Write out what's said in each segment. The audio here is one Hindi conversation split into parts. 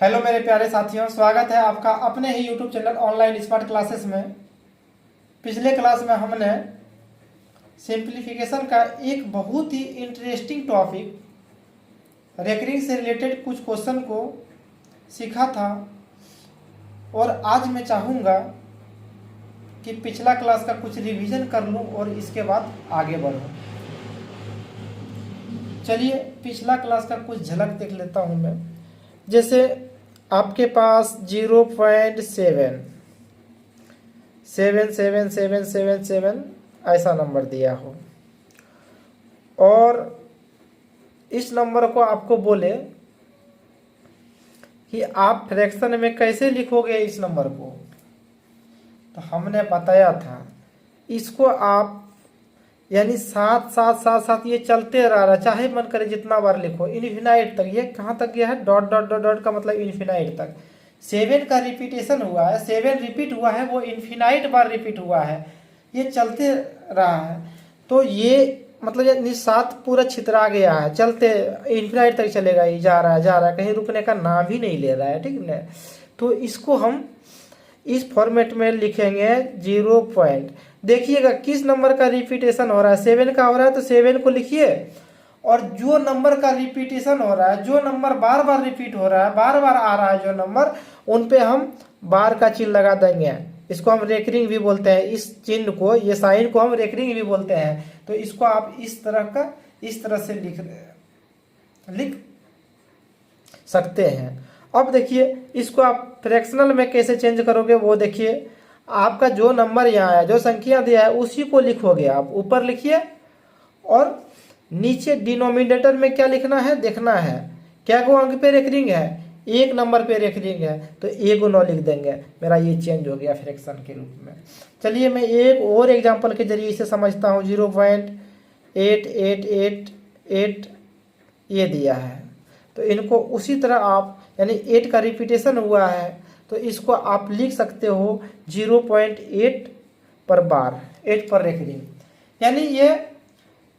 हेलो मेरे प्यारे साथियों, स्वागत है आपका अपने ही YouTube channel online smart classes में। पिछले क्लास में हमने सिंप्लीफिकेशन का एक बहुत ही इंटरेस्टिंग टॉपिक रेकरिंग से रिलेटेड कुछ क्वेश्चन को सीखा था और आज मैं चाहूँगा कि पिछला क्लास का कुछ रिवीजन कर लूँ और इसके बाद आगे बढ़ूँ। चलिए पिछला क्लास का कुछ झलक देख लेता हूँ मैं। जैसे आपके पास 0.7777777 ऐसा नंबर दिया हो और इस नंबर को आपको बोले कि आप फ्रैक्शन में कैसे लिखोगे इस नंबर को, तो हमने बताया था इसको आप यानी 7 7 7 7 ये चलते रह रहा, चाहे मन करे जितना बार लिखो, इन्फिनाइट तक। ये कहाँ तक गया है? डॉट डॉट डॉट डॉट का मतलब इन्फिनाइट तक। 7 का रिपीटेशन हुआ है, 7 रिपीट हुआ है, वो इन्फिनाइट बार रिपीट हुआ है, ये चलते रहा है। तो ये मतलब ये 7 पूरा छितरा गया है, चलते इन्फिनाइट तक चलेगा, ये जा रहा है, कहीं रुकने का नाम ही नहीं ले रहा है, ठीक है। तो इसको हम इस फॉर्मेट में लिखेंगे 0. देखिएगा किस नंबर का रिपीटेशन हो रहा है, 7 का हो रहा है तो 7 को लिखिए, और जो नंबर का रिपीटेशन हो रहा है, जो नंबर बार बार रिपीट हो रहा है, बार बार आ रहा है जो नंबर, उन पे हम बार का चिन्ह लगा देंगे। इसको हम रेकरिंग भी बोलते हैं, इस चिन्ह को, ये साइन को हम रेकरिंग भी बोलते हैं। तो इसको आप इस तरह से लिख सकते हैं। अब देखिए इसको आप फ्रैक्शनल में कैसे चेंज करोगे, वो देखिए। आपका जो नंबर यहाँ है, जो संख्या दिया है, उसी को लिखोगे आप। ऊपर लिखिए और नीचे डिनोमिनेटर में क्या लिखना है देखना है। क्या को अंक पे रेकरिंग है? एक नंबर पे रेकरिंग है, तो 1 लिख देंगे। मेरा ये चेंज हो गया फ्रैक्शन के रूप में। चलिए मैं एक और एग्जांपल के जरिए इसे समझता हूँ। 0.8888 ये दिया है, तो इनको उसी तरह आप, यानी 8 का रिपीटेशन हुआ है, तो इसको आप लिख सकते हो 0.8 पर बार, 8 पर रेकरिंग। यानी ये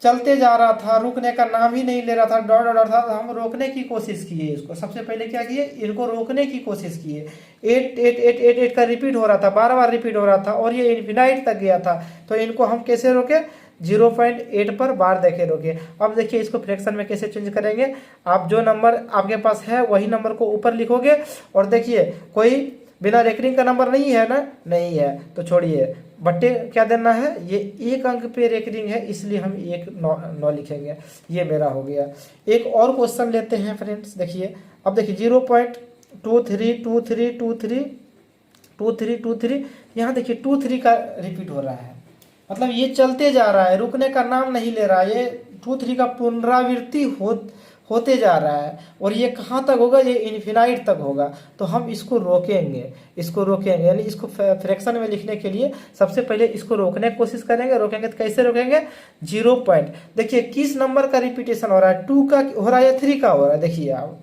चलते जा रहा था, रुकने का नाम ही नहीं ले रहा था, डॉट डॉट था। हम रोकने की कोशिश किए इसको। सबसे पहले क्या किए, इनको रोकने की कोशिश किए। 8 का रिपीट हो रहा था, बार बार रिपीट हो रहा था और ये इन्फिनाइट तक गया था। तो इनको हम कैसे रोके? 0.8 पर बार देखे रोके। अब देखिए इसको फ्रैक्शन में कैसे चेंज करेंगे। आप जो नंबर आपके पास है वही नंबर को ऊपर लिखोगे, और देखिए कोई बिना रेकरिंग का नंबर नहीं है ना, नहीं है तो छोड़िए, बट्टे क्या देना है, ये 1 अंक पे रेकरिंग है, इसलिए हम 1 लिखेंगे। ये मेरा हो गया। एक और क्वेश्चन लेते हैं फ्रेंड्स, देखिए। अब देखिए 0.23232323 यहाँ देखिए 23 का रिपीट हो रहा है, मतलब ये चलते जा रहा है, रुकने का नाम नहीं ले रहा है। ये 23 का पुनरावृत्ति होते जा रहा है, और ये कहाँ तक होगा? ये इन्फिनाइट तक होगा। तो हम इसको रोकेंगे, यानी इसको फ्रैक्शन में लिखने के लिए सबसे पहले इसको रोकने की कोशिश करेंगे। रोकेंगे तो कैसे रोकेंगे? 0. देखिए किस नंबर का रिपीटेशन हो रहा है, 2 का हो रहा है या 3 का हो रहा है? देखिए आप,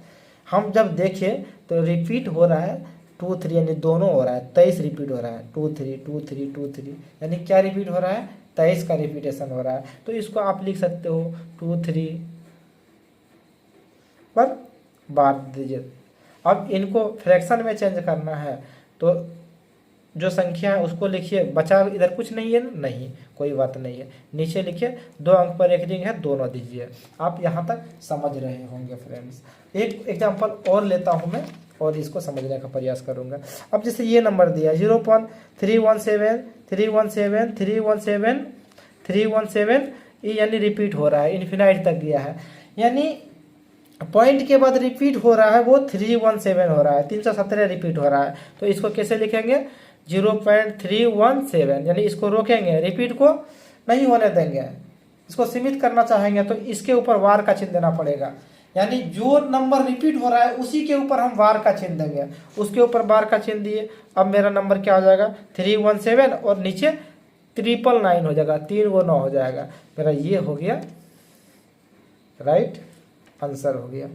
हम जब देखें तो रिपीट हो रहा है 2 3, यानी दोनों हो रहा है। 23 रिपीट हो रहा है, 2 3 2 3 2 3, यानी क्या रिपीट हो रहा है? 23 का रिपीटेशन हो रहा है। तो इसको आप लिख सकते हो 2 3 पर बार दीजिए। अब इनको फ्रैक्शन में चेंज करना है, तो जो संख्या है उसको लिखिए। बचा इधर कुछ नहीं है ना? नहीं, कोई बात नहीं है। नीचे लिखिए 2 अंक पर रेकरिंग है, दोनों दीजिए। आप यहाँ तक समझ रहे होंगे फ्रेंड्स। एक एग्जांपल और लेता हूँ मैं और इसको समझने का प्रयास करूँगा। अब जैसे ये नंबर दिया 0.317 ये यानी रिपीट हो रहा है, इन्फिनाइट तक गया है। यानी पॉइंट के बाद रिपीट हो रहा है, वो 317 हो रहा है, 317 रिपीट हो रहा है। तो इसको कैसे लिखेंगे? 0.317, यानी इसको रोकेंगे, रिपीट को नहीं होने देंगे। इसको सीमित करना चाहेंगे तो इसके ऊपर वार का चिन्ह देना पड़ेगा। यानी जो नंबर रिपीट हो रहा है उसी के ऊपर हम वार का चिन्ह देंगे। उसके ऊपर वार का चिन्ह दिए। अब मेरा नंबर क्या हो जाएगा? 317 और नीचे 999 हो जाएगा, 3 को 9 हो जाएगा। मेरा ये हो गया राइट आंसर हो गया।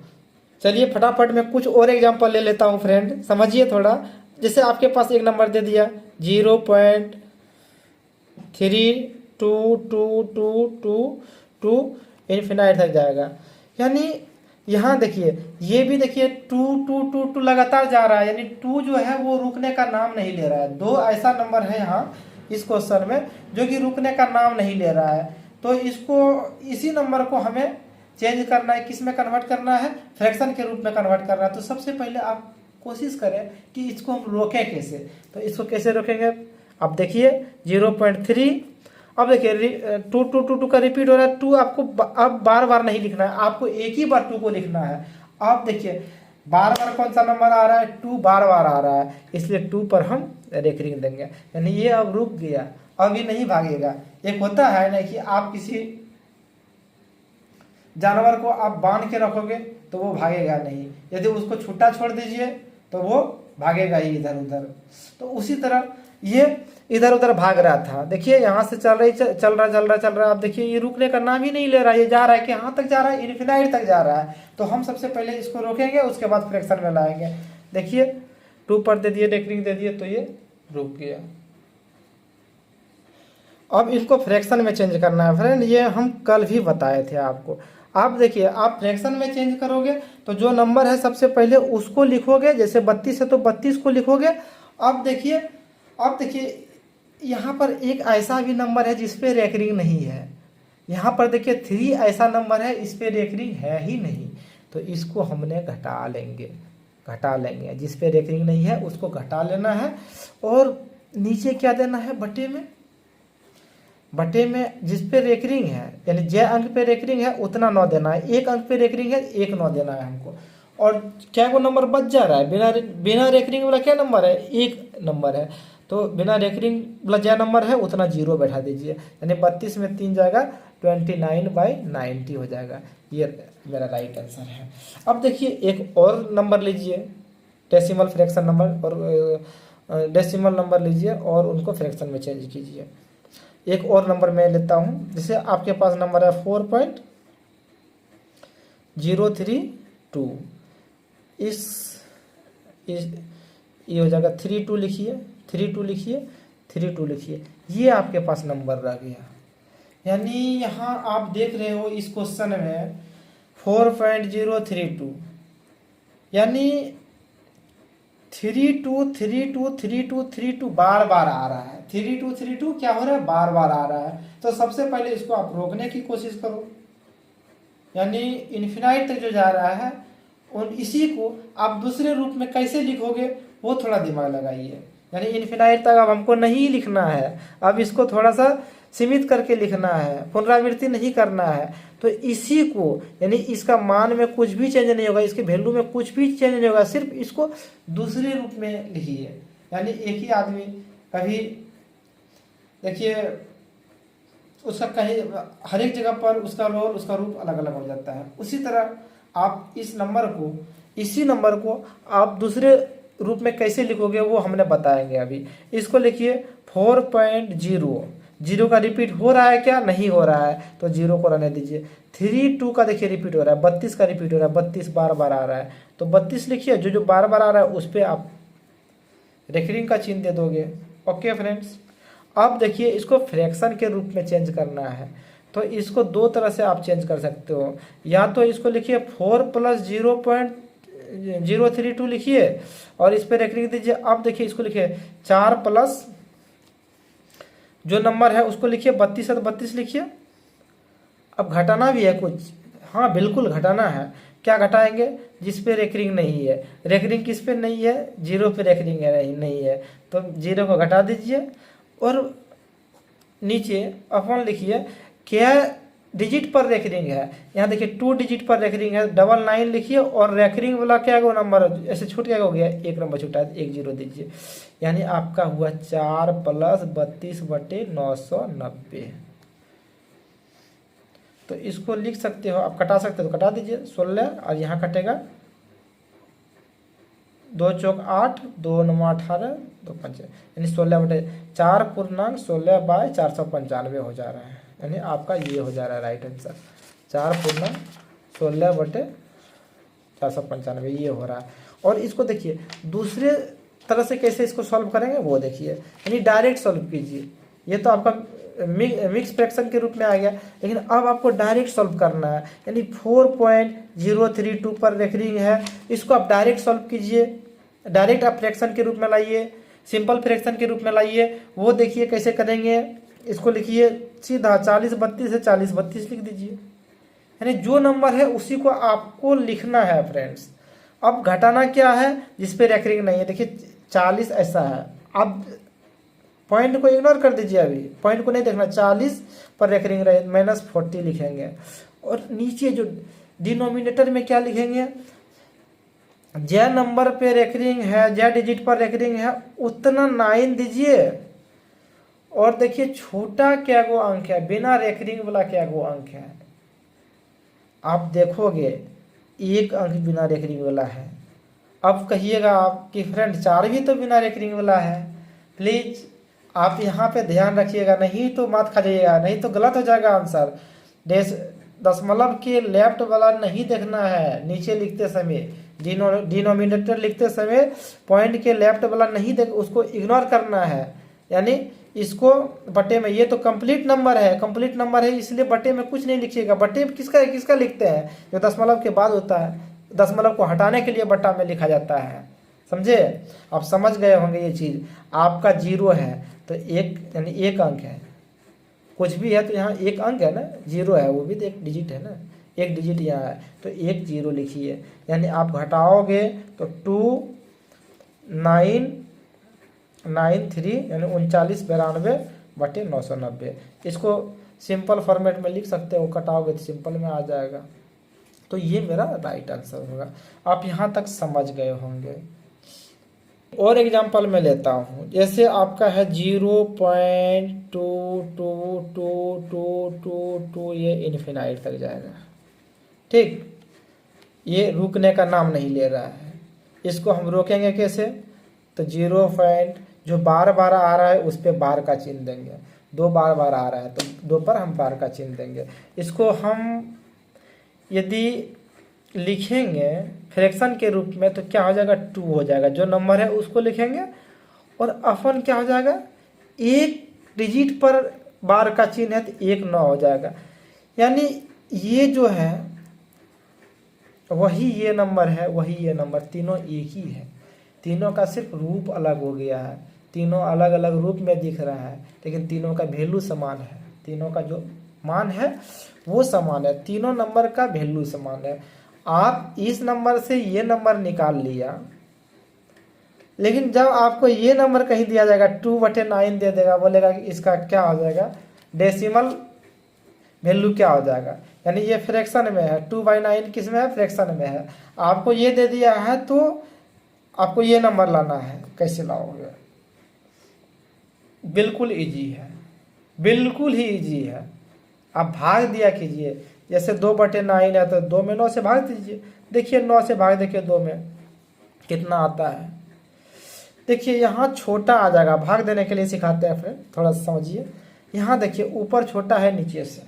चलिए फटाफट मैं कुछ और एग्जांपल ले लेता हूं फ्रेंड, समझिए थोड़ा। जैसे आपके पास एक नंबर दे दिया 0.32222 इन्फिनाइट तक जाएगा। यानी यहाँ देखिए ये भी देखिए 2 2 2 2 लगातार जा रहा है, यानी 2 जो है वो रुकने का नाम नहीं ले रहा है। दो ऐसा नंबर है यहाँ इस क्वेश्चन में जो कि रुकने का नाम नहीं ले रहा है, तो इसको इसी नंबर को हमें चेंज करना है, किस में कन्वर्ट करना है, फ्रैक्शन के रूप में कन्वर्ट करना है। तो सबसे पहले आप कोशिश करें कि इसको हम रोकें कैसे। तो इसको कैसे रोकेंगे, अब देखिए 0.3, अब देखिए 2 2 2 2 का रिपीट हो रहा है। 2 आपको अब बार बार नहीं लिखना है, आपको एक ही बार 2 को लिखना है। अब देखिए बार बार कौन सा नंबर आ रहा है, 2 बार बार आ रहा है, इसलिए 2 पर हम रेकरिंग देंगे, यानी ये अब रुक गया, अब ये नहीं भागेगा। एक होता है ना कि आप किसी जानवर को आप बांध के रखोगे तो वो भागेगा नहीं, यदि उसको छूटा छोड़ दीजिए तो वो भागेगा ही इधर उधर। तो उसी तरह ये इधर उधर भाग रहा था, देखिए यहाँ से चल रहा, आप देखिए ये रुकने का नाम ही नहीं ले रहा है, ये जा रहा है कि यहाँ तक जा रहा है, इन्फिनाइट तक जा रहा है। तो हम सबसे पहले इसको रोकेंगे, उसके बाद फ्रैक्शन में लाएंगे। देखिए 2 पर दे दिए, रेकरिंग दे दिए, तो ये रुक गया। अब इसको फ्रैक्शन में चेंज करना है फ्रेंड, ये हम कल भी बताए थे आपको। आप देखिए आप फ्रैक्शन में चेंज करोगे तो जो नंबर है सबसे पहले उसको लिखोगे, जैसे 32 है तो 32 को लिखोगे। अब देखिए यहाँ पर एक ऐसा भी नंबर है जिसपे रेकरिंग नहीं है, यहाँ पर देखिए 3 ऐसा नंबर है इस पे रेकरिंग है ही नहीं, तो इसको हमने घटा लेंगे, जिस पे रेकरिंग नहीं है उसको घटा लेना है। और नीचे क्या देना है, बटे में जिस पे रेकरिंग है, यानी जय अंक पे रेकरिंग है उतना 9 देना है, एक अंक पे रेकरिंग है 1 9 देना है हमको। और क्या को नंबर बच जा रहा है, बिना रेकरिंग वाला क्या नंबर है, 1 नंबर है, तो बिना रेकरिंग वाला जय नंबर है उतना 0 बैठा दीजिए, यानी 32 में 3 जाएगा, 29/90 हो जाएगा। ये मेरा राइट आंसर है। अब देखिए एक और नंबर लीजिए, डेसिमल फ्रैक्शन नंबर, और डेसिमल नंबर लीजिए और उनको फ्रैक्शन में चेंज कीजिए। एक और नंबर मैं लेता हूँ, जैसे आपके पास नंबर है 4.032, ये हो जाएगा 32 लिखिए, ये आपके पास नंबर रह गया। यानी यहाँ आप देख रहे हो इस क्वेश्चन में 4.032, यानी 32 बार बार आ रहा है, 32 क्या हो रहा है, बार बार आ रहा है। तो सबसे पहले इसको आप रोकने की कोशिश करो, यानी इन्फिनाइट तक जो जा रहा है, और इसी को आप दूसरे रूप में कैसे लिखोगे वो थोड़ा दिमाग लगाइए। यानी इन्फिनाइट तक अब हमको नहीं लिखना है, अब इसको थोड़ा सा सीमित करके लिखना है, पुनरावृत्ति नहीं करना है। तो इसी को, यानी इसका मान में कुछ भी चेंज नहीं होगा, इसके वैल्यू में कुछ भी चेंज नहीं होगा, सिर्फ इसको दूसरे रूप में लिखिए। यानी एक ही आदमी कभी देखिए उसका कहीं हर एक जगह पर उसका रोल, उसका रूप अलग अलग हो जाता है। उसी तरह आप इसी नंबर को आप दूसरे रूप में कैसे लिखोगे वो हमने बताएंगे अभी। इसको लिखिए 4.0, 0 का रिपीट हो रहा है क्या, नहीं हो रहा है, तो 0 को रहने दीजिए। 32 का देखिए रिपीट हो रहा है, 32 का रिपीट हो रहा है, 32 बार बार आ रहा है, तो 32 लिखिए, जो बार बार आ रहा है उस पर आप रेकरिंग का चिन्ह दे दोगे। ओके फ्रेंड्स, अब देखिए इसको फ्रैक्शन के रूप में चेंज करना है, तो इसको 2 तरह से आप चेंज कर सकते हो। या तो इसको लिखिए 4 + 0.032 लिखिए और इस पर रेकरिंग दीजिए। अब देखिए इसको लिखिए 4 प्लस जो नंबर है उसको लिखिए 32 है तो 32 लिखिए। अब घटाना भी है कुछ, हाँ बिल्कुल घटाना है। क्या घटाएंगे, जिस पे रेकरिंग नहीं है, रेकरिंग किस पे नहीं है, 0 पे रेकरिंग नहीं है, तो 0 को घटा दीजिए और नीचे अपन लिखिए क्या डिजिट पर रेकरिंग है। यहाँ देखिए 2 डिजिट पर रेकरिंग है, 99 लिखिए और रेकरिंग वाला क्या वो नंबर ऐसे छूट क्या हो गया, 1 नंबर छूटा है, 1 0 दीजिए। यानी आपका हुआ 4 + 32/990। तो इसको लिख सकते हो, आप कटा सकते हो तो कटा दीजिए 16, और यहाँ कटेगा 2 चौक 8, 2 9 18, 2 5, यानी 16/4 पूर्णांक 16/495 हो जा रहा है। यानी आपका ये हो जा रहा है राइट आंसर, 4 पूर्णांक 16/495 ये हो रहा है। और इसको देखिए दूसरे तरह से कैसे इसको सॉल्व करेंगे वो देखिए, यानी डायरेक्ट सॉल्व कीजिए। ये तो आपका मिक्स फ्रैक्शन के रूप में आ गया। लेकिन अब आपको डायरेक्ट सॉल्व करना है, यानी 4.032 पर रेकरिंग है, इसको आप डायरेक्ट सॉल्व कीजिए, डायरेक्ट आप फ्रैक्शन के रूप में लाइए, सिंपल फ्रैक्शन के रूप में लाइए। वो देखिए कैसे करेंगे, इसको लिखिए सीधा 4032 है, 4032 लिख दीजिए, यानी जो नंबर है उसी को आपको लिखना है फ्रेंड्स। अब घटाना क्या है, जिस पे रेकरिंग नहीं है, देखिए 40 ऐसा है, अब पॉइंट को इग्नोर कर दीजिए, अभी पॉइंट को नहीं देखना, 40 पर रेकरिंग रहे -40 लिखेंगे। और नीचे जो डिनोमिनेटर में क्या लिखेंगे, जै नंबर पे रेकरिंग है, जै डिजिट पर रेकरिंग है उतना 9 दीजिए। और देखिए छोटा क्या गो अंक है, बिना रेकरिंग वाला क्या गो अंक है, आप देखोगे एक अंक बिना रेकरिंग वाला है। अब कहिएगा आप कि फ्रेंड 4 भी तो बिना रेकरिंग वाला है। प्लीज आप यहाँ पे ध्यान रखिएगा, नहीं तो मत खाइएगा, नहीं तो गलत हो जाएगा आंसर। दशमलव के लेफ्ट वाला नहीं देखना है, नीचे लिखते समय डिनोमिनेटर लिखते समय पॉइंट के लेफ्ट वाला नहीं देख, उसको इग्नोर करना है, यानी इसको बटे में, ये तो कंप्लीट नंबर है, कंप्लीट नंबर है इसलिए बटे में कुछ नहीं लिखिएगा। बटे किसका किसका लिखते हैं, जो दशमलव के बाद होता है, दशमलव को हटाने के लिए बटा में लिखा जाता है, समझे। आप समझ गए होंगे ये चीज। आपका 0 है तो एक, यानी एक अंक है, कुछ भी है तो यहाँ एक अंक है ना, 0 है, वो भी तो एक डिजिट है ना, एक डिजिट यहाँ है तो एक 0 लिखिए। यानी आप घटाओगे तो 2993 यानी 3992/990। इसको सिंपल फॉर्मेट में लिख सकते हो, कटाओगे तो सिंपल में आ जाएगा। तो ये मेरा राइट आंसर होगा। आप यहाँ तक समझ गए होंगे। और एग्जांपल मैं लेता हूँ, जैसे आपका है 0.22222, ये इन्फिनाइट तक जाएगा, ठीक, ये रुकने का नाम नहीं ले रहा है। इसको हम रोकेंगे कैसे, तो 0 पॉइंट जो बार बार आ रहा है उस पर बार का चिन्ह देंगे, 2 बार बार आ रहा है तो 2 पर हम बार का चिन्ह देंगे। इसको हम यदि लिखेंगे फ्रैक्शन के रूप में तो क्या हो जाएगा, 2 हो जाएगा, जो नंबर है उसको लिखेंगे। और अपन क्या हो जाएगा, एक डिजिट पर बार का चिन्ह है तो 1 9 हो जाएगा। यानी ये जो है वही ये नंबर है, वही ये नंबर, तीनों एक ही है, तीनों का सिर्फ रूप अलग हो गया है, तीनों अलग अलग रूप में दिख रहा है, लेकिन तीनों का वैल्यू समान है, तीनों का जो मान है वो समान है, तीनों नंबर का वैल्यू समान है। आप इस नंबर से ये नंबर निकाल लिया, लेकिन जब आपको ये नंबर कहीं दिया जाएगा 2/9 दे देगा, बोलेगा कि इसका क्या हो जाएगा, डेसिमल वैल्यू क्या हो जाएगा, यानी ये फ्रैक्शन में है, 2/9 किस में है, फ्रैक्शन में है। आपको ये दे दिया है तो आपको ये नंबर लाना है, कैसे लाओगे, बिल्कुल इजी है, बिल्कुल ही इजी है। आप भाग दिया कीजिए, जैसे 2/9 है तो 2 में 9 से भाग दीजिए, देखिए 9 से भाग देखिए 2 में कितना आता है। देखिए यहाँ छोटा आ जाएगा, भाग देने के लिए सिखाते हैं फ्रेंड, थोड़ा समझिए। यहाँ देखिए ऊपर छोटा है नीचे से,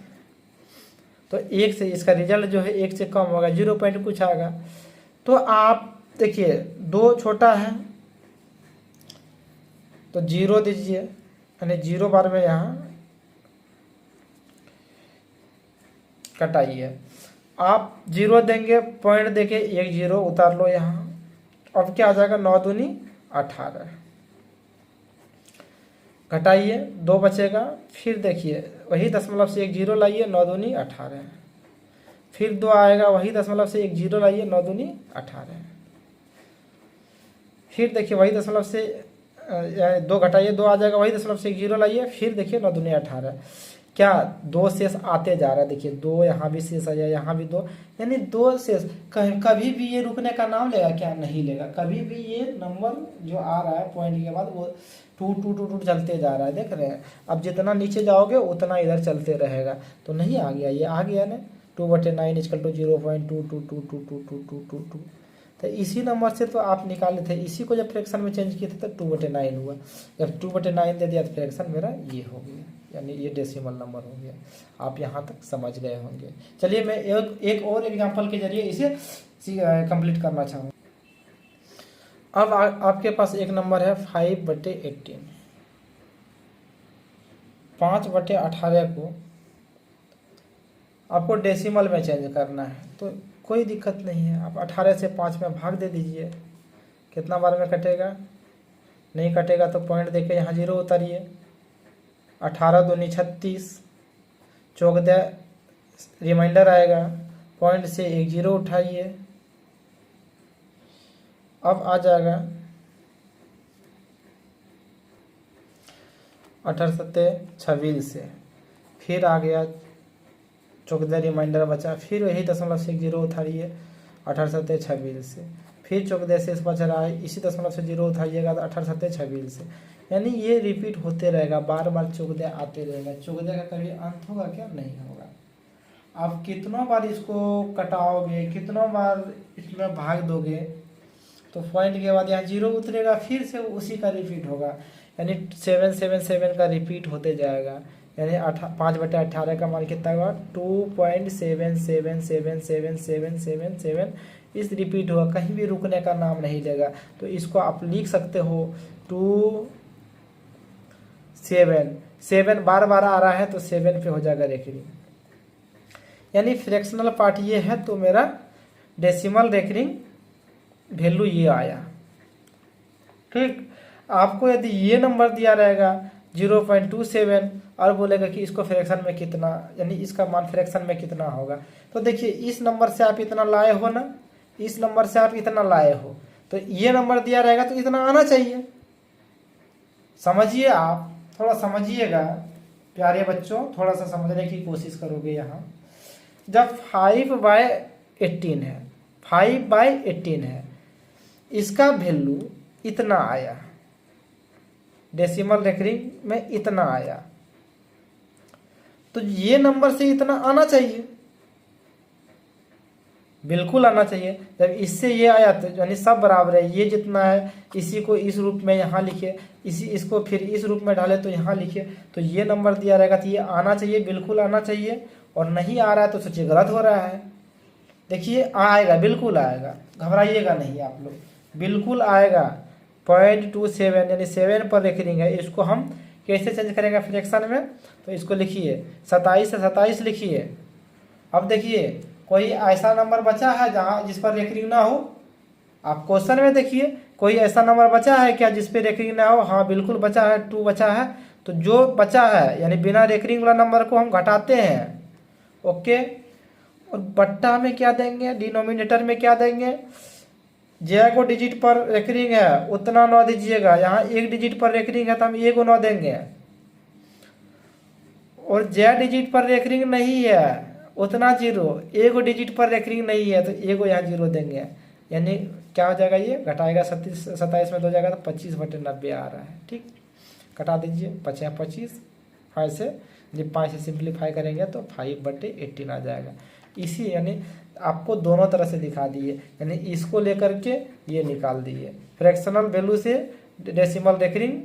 तो 1 से इसका रिजल्ट जो है 1 से कम होगा, 0 पॉइंट कुछ आएगा। तो आप देखिए 2 छोटा है तो 0 दीजिए, यानी 0 बार में यहाँ कटाइए, आप 0 देंगे, पॉइंट देके 1 0 उतार लो यहाँ। अब क्या आ जाएगा, 9 दूनी 18, घटाइए 2 बचेगा, फिर देखिए वही दशमलव से 1 0 लाइए, 9 दूनी 18, फिर 2 आएगा, वही दशमलव से 1 0 लाइए, 9 दूनी 18, फिर देखिए वही दशमलव से 2 घटाइए, 2 आ जाएगा, वही दशमलव से 1 0 लाइए, फिर देखिए 9 दूनी 18, क्या 2 शेष आते जा रहा है, देखिए 2 यहाँ भी शेष आ जाए, यहाँ भी 2, यानी 2 शेष। कभी भी ये रुकने का नाम लेगा क्या, नहीं लेगा, कभी भी ये नंबर जो आ रहा है पॉइंट के बाद वो 2 2 2 2 चलते जा रहा है, देख रहे हैं। अब जितना नीचे जाओगे उतना इधर चलते रहेगा, तो नहीं आ गया, ये आ गया ना, 2/9 = 0.2222222। तो इसी नंबर से तो आप निकाले थे, इसी को जब फ्रैक्शन में चेंज किए थे तो 2/9 हुआ, जब 2/9 दे दिया तो फ्रैक्शन मेरा ये हो गया, यानी ये डेसिमल नंबर हो गया। आप यहाँ तक समझ गए होंगे। चलिए मैं एक और एग्जांपल के जरिए इसे कंप्लीट करना चाहूँगा। अब आपके पास एक नंबर है 5/18, 5/18 को आपको डेसिमल में चेंज करना है, तो कोई दिक्कत नहीं है। आप 18 से 5 में भाग दे दीजिए, कितना बार में कटेगा, नहीं कटेगा तो पॉइंट देके यहाँ 0 उतारिए। 18 दूनी 36, चौक दे रिमाइंडर आएगा, पॉइंट से एक 0 उठाइए, अब आ जाएगा 18×7 = 26 से, फिर आ गया चौक दे रिमाइंडर बचा, फिर वही 0.1 उठाइए 18×7 = 26 से, फिर चौक दे शेष बच रहा है, इसी 0.0 उठाइएगा तो 18×7 = 26 से। यानी ये रिपीट होते रहेगा, बार बार चौक दे आते रहेगा। चौक दे का कभी अंत होगा क्या, नहीं होगा। आप कितना बार इसको कटाओगे, कितना बार इसमें भाग दोगे, तो पॉइंट के बाद यहाँ 0 उतरेगा, फिर से उसी का रिपीट होगा। यानी 777 का रिपीट होते जाएगा। यानी 5/18 का मान कितना हुआ, 2.7777777 इस रिपीट हुआ, कहीं भी रुकने का नाम नहीं लेगा। तो इसको आप लिख सकते हो 7 बार बार आ रहा है तो 7 पे हो जाएगा रेकरिंग। यानी फ्रैक्शनल पार्ट ये है, तो मेरा डेसिमल रेकरिंग वैल्यू ये आया। ठीक, आपको यदि ये नंबर दिया रहेगा 0.27 और बोलेगा कि इसको फ्रैक्शन में कितना, यानी इसका मान फ्रैक्शन में कितना होगा, तो देखिए इस नंबर से आप इतना लाए हो ना, इस नंबर से आप इतना लाए हो, तो ये नंबर दिया रहेगा तो इतना आना चाहिए। समझिए, आप थोड़ा समझिएगा प्यारे बच्चों, थोड़ा सा समझने की कोशिश करोगे। यहाँ जब 5/18 है, 5/18 है, इसका वैल्यू इतना आया, डेसिमल रेकरिंग में इतना आया, तो ये नंबर से इतना आना चाहिए, बिल्कुल आना चाहिए। जब इससे ये आया तो यानी सब बराबर है, ये जितना है इसी को इस रूप में यहाँ लिखे, इसको फिर इस रूप में डाले तो यहाँ लिखे, तो ये नंबर दिया रहेगा तो ये आना चाहिए, बिल्कुल आना चाहिए। और नहीं आ रहा है तो सोचिए गलत हो रहा है। देखिए आएगा, बिल्कुल आएगा, घबराइएगा नहीं आप लोग, बिल्कुल आएगा। 0.27 यानी 7 पर रेकरिंग है, इसको हम कैसे चेंज करेंगे फ्रैक्शन में, तो इसको लिखिए 27 से 27 लिखिए। अब देखिए कोई ऐसा नंबर बचा है जहाँ जिस पर रेकरिंग ना हो, आप क्वेश्चन में देखिए कोई ऐसा नंबर बचा है क्या जिस पे रेकरिंग ना हो, हाँ बिल्कुल बचा है, 2 बचा है। तो जो बचा है यानी बिना रेकरिंग वाला नंबर को हम घटाते हैं, ओके। और बट्टा में क्या देंगे, डिनोमिनेटर में क्या देंगे, जे को डिजिट पर रेकरिंग है उतना 9 दीजिएगा, यहाँ 1 डिजिट पर रेकरिंग है तो हम 1 को 9 देंगे, और जे डिजिट पर रेकरिंग नहीं है उतना 0, 1 डिजिट पर रेकरिंग नहीं है तो 1 को यहाँ 0 देंगे। यानी क्या हो जाएगा, ये घटाएगा 27 में 2 जाएगा तो 25/90 आ रहा है। ठीक, कटा दीजिए, 25 5 से, जब 5 से सिंप्लीफाई करेंगे तो 5/18 आ जाएगा। इसी यानी आपको दोनों तरह से दिखा दिए, यानी इसको लेकर के ये निकाल दिए, फ्रैक्शनल वैल्यू से डेसिमल रेकरिंग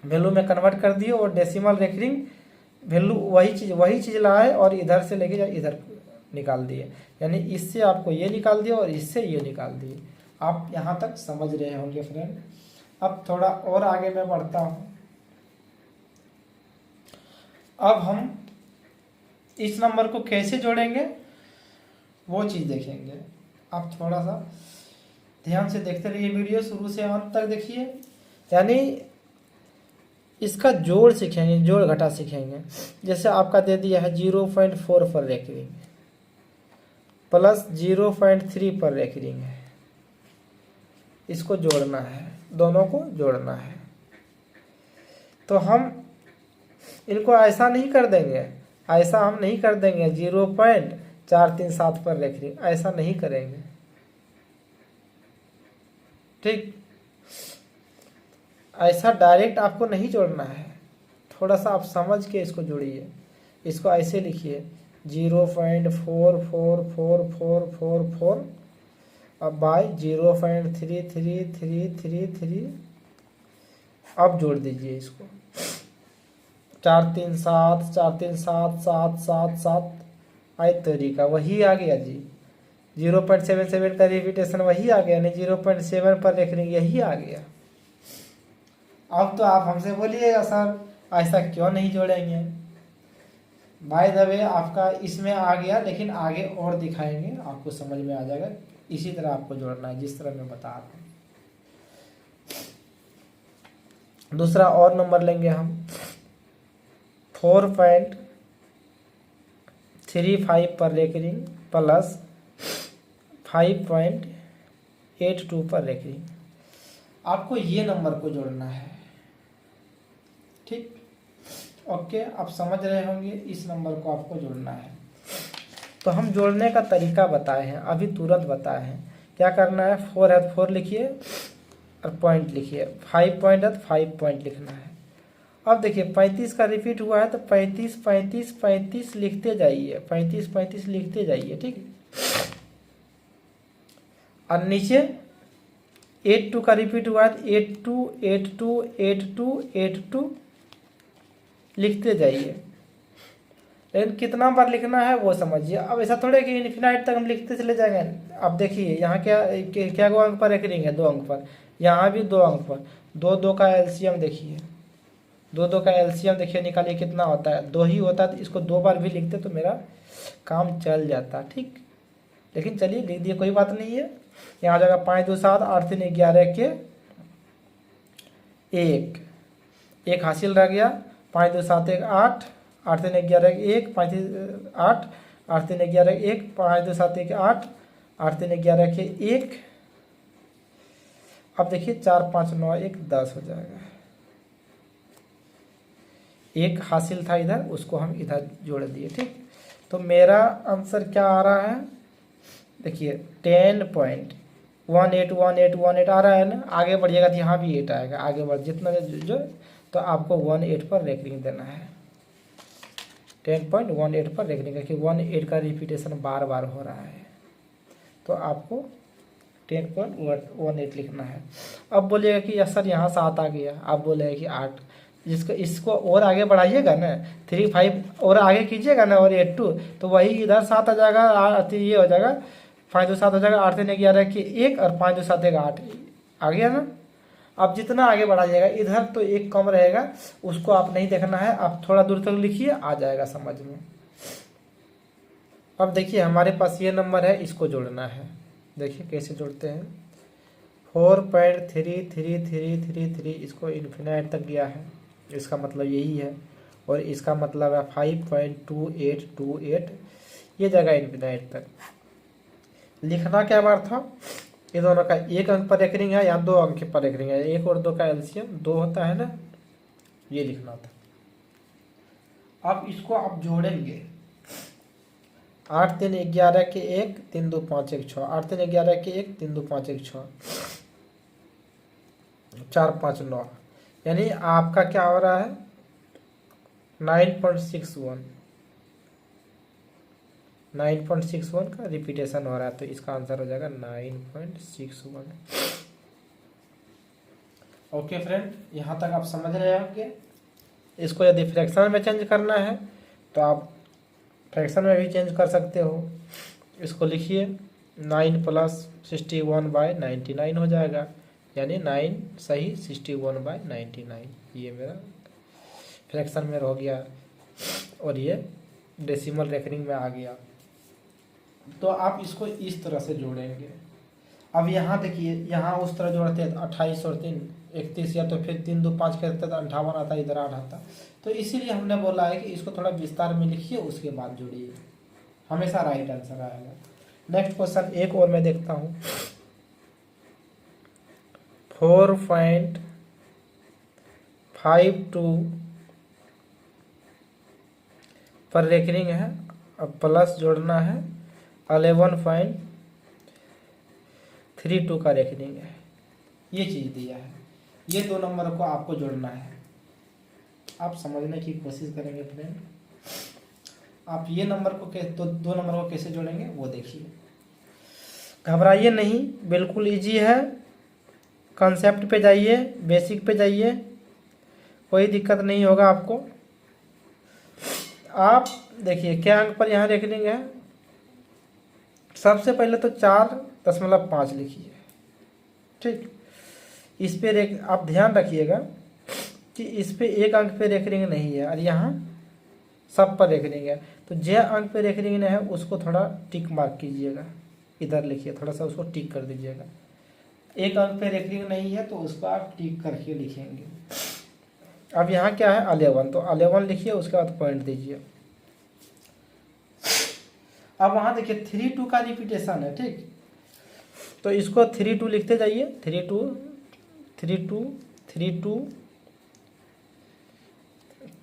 वैल्यू में कन्वर्ट कर दिए, और डेसिमल रेकरिंग वैल्यू वही चीज़ लाए और इधर से लेके इधर निकाल दिए। यानी इससे आपको ये निकाल दिया और इससे ये निकाल दिए। आप यहाँ तक समझ रहे होंगे फ्रेंड। अब थोड़ा और आगे मैं बढ़ता हूँ। अब हम इस नंबर को कैसे जोड़ेंगे वो चीज़ देखेंगे। आप थोड़ा सा ध्यान से देखते रहिए वीडियो, शुरू से अंत तक देखिए। यानी इसका जोड़ सीखेंगे, जोड़ घटा सीखेंगे। जैसे आपका दे दिया है 0.4 पर रेकरिंग प्लस 0.3 पर रेकरिंग है, इसको जोड़ना है, दोनों को जोड़ना है। तो हम इनको ऐसा नहीं कर देंगे, ऐसा हम नहीं कर देंगे 0.437 पर रेकरिंग, ऐसा नहीं करेंगे। ठीक, ऐसा डायरेक्ट आपको नहीं जोड़ना है, थोड़ा सा आप समझ के इसको जोड़िए। इसको ऐसे लिखिए 0.44444 अब बाय 0.33333, अब जोड़ दीजिए इसको 437 437 777 आई तरीका वही आ गया जी। 0.77 का रिपीटेशन वही आ गया, नहीं 0.7 पर रेकरिंग यही आ गया। अब तो आप हमसे बोलिएगा सर ऐसा क्यों नहीं जोड़ेंगे? बाय द वे आपका इसमें आ गया, लेकिन आगे और दिखाएंगे, आपको समझ में आ जाएगा। इसी तरह आपको जोड़ना है जिस तरह मैं बता रहा हूँ। दूसरा और नंबर लेंगे हम 4.35 पर रेकरिंग प्लस 5.82 पर रेकरिंग। आपको ये नंबर को जोड़ना है, ठीक। ओके, आप समझ रहे होंगे, इस नंबर को आपको जोड़ना है। तो हम जोड़ने का तरीका बताए हैं, अभी तुरंत बताए हैं। क्या करना है, 4 है तो 4 लिखिए और पॉइंट लिखिए, 5 पॉइंट है तो 5 पॉइंट लिखना है। अब देखिए 35 का रिपीट हुआ है तो 35 35 35 लिखते जाइए, 35 35 लिखते जाइए, ठीक। और नीचे 82 का रिपीट हुआ है तो 82 82 82 82 लिखते जाइए। लेकिन कितना बार लिखना है वो समझिए। अब ऐसा थोड़े कि इन्फिनाइट तक हम लिखते चले जाएंगे। अब देखिए यहाँ क्या दो अंक पर रेकरिंग है, 2 अंक पर, यहाँ भी 2 अंक पर। 2 का एलसीएम देखिए, 2 का एलसीएम देखिए, निकालिए कितना होता है, 2 ही होता है। तो इसको 2 बार भी लिखते तो मेरा काम चल जाता, ठीक। लेकिन चलिए लिख दिए, कोई बात नहीं है। यहाँ जाएगा 5 2 7 8 3 11 के 1 हासिल रह गया। 5 2 7 1 8 8 3 11 1 5 8 8 3 11 1 5 2 7 1 8 8 3 11 के 1। अब देखिए 4 5 9 1 10 हो जाएगा। 1 हासिल था इधर, उसको हम इधर जोड़ दिए, ठीक। तो मेरा आंसर क्या आ रहा है, देखिए 10.181818 आ रहा है ना। आगे बढ़िएगा तो यहाँ भी 8 आएगा, आगे बढ़ जितना जो तो आपको 18 पर रेकरिंग देना है। 10.18 पर रेकरिंग, क्योंकि 18 का रिपीटेशन बार बार हो रहा है, तो आपको 10.18 लिखना है। अब बोलिएगा कि सर यहाँ 7 आ गया, आप बोलेगा कि 8, जिसको इसको और आगे बढ़ाइएगा ना, 3 5 और आगे कीजिएगा ना, और 8 2, तो वही इधर 7 आ जाएगा, ये हो जाएगा 5 2 7 हो जाएगा, 8 3 11 के 1 और 5 2 7 1 8 आ गया ना। अब जितना आगे बढ़ाइएगा इधर तो 1 कम रहेगा, उसको आप नहीं देखना है, आप थोड़ा दूर तक लिखिए, आ जाएगा समझ में। अब देखिए हमारे पास ये नंबर है, इसको जोड़ना है। देखिए कैसे जोड़ते हैं, 4.3333, इसको इन्फिनाइट तक गया है, इसका मतलब यही है। और इसका मतलब है 5.2828, ये जगह इन्फिनाइट तक। लिखना क्या बार था, ये दोनों का 1 अंक पर रेकरिंग है, यहाँ 2 अंक पर रेकरिंग है, 1 और 2 का एलसीएम 2 होता है ना, ये लिखना था। अब इसको आप जोड़ेंगे, 8 3 11 के 1 3 2 5 1 6, 8 3 11 के 1 3 2 5 1 6, 4 5 9, यानी आपका क्या हो रहा है 9.61, 9.61 का रिपीटेशन हो रहा है, तो इसका आंसर हो जाएगा 9.61। ओके फ्रेंड, यहाँ तक आप समझ रहे होंगे। इसको यदि फ्रैक्शन में चेंज करना है तो आप फ्रैक्शन में भी चेंज कर सकते हो। इसको लिखिए 9 + 61/99 हो जाएगा, यानी 9 सही 61/99, ये मेरा फ्रैक्शन में हो गया और ये डेसिमल रेकरिंग में आ गया। तो आप इसको इस तरह से जोड़ेंगे। अब यहाँ देखिए, यहाँ उस तरह जोड़ते हैं 28 और 3 31, या तो फिर 3 2 5 करते तो 58 आता, इधर 8 आता। तो इसीलिए हमने बोला है कि इसको थोड़ा विस्तार में लिखिए, उसके बाद जोड़िए, हमेशा राइट आंसर आएगा। नेक्स्ट क्वेश्चन एक और मैं देखता हूँ, 4.52 पर रेकरिंग है। अब प्लस जोड़ना है 11.32 का रेकरिंग है, ये चीज़ दिया है। ये 2 नंबर को आपको जोड़ना है। आप समझने की कोशिश करेंगे फ्रेंड। आप ये नंबर को दो नंबर को कैसे जोड़ेंगे वो देखिए। घबराइए नहीं, बिल्कुल इजी है। कॉन्सेप्ट पे जाइए, बेसिक पे जाइए, कोई दिक्कत नहीं होगा आपको। आप देखिए क्या अंक पर यहाँ रेकरिंग है। सबसे पहले तो 4.5 लिखिए, ठीक। इस पर आप ध्यान रखिएगा, कि इस पे एक अंक पे रेकरिंग नहीं है और यहाँ सब पर रेकरिंग है, तो जो अंक पे रेकरिंग नहीं है उसको थोड़ा टिक मार्क कीजिएगा, इधर लिखिए, थोड़ा सा उसको टिक कर दीजिएगा। एक अंक पे रेकरिंग नहीं है तो उसको आप टिक करके लिखेंगे। अब यहाँ क्या है 11, तो 11 लिखिए, उसके बाद पॉइंट दीजिए। अब वहाँ देखिए 3 2 का रिपीटेशन है, ठीक, तो इसको 3 2 लिखते जाइए, 3 2 3 2 3 2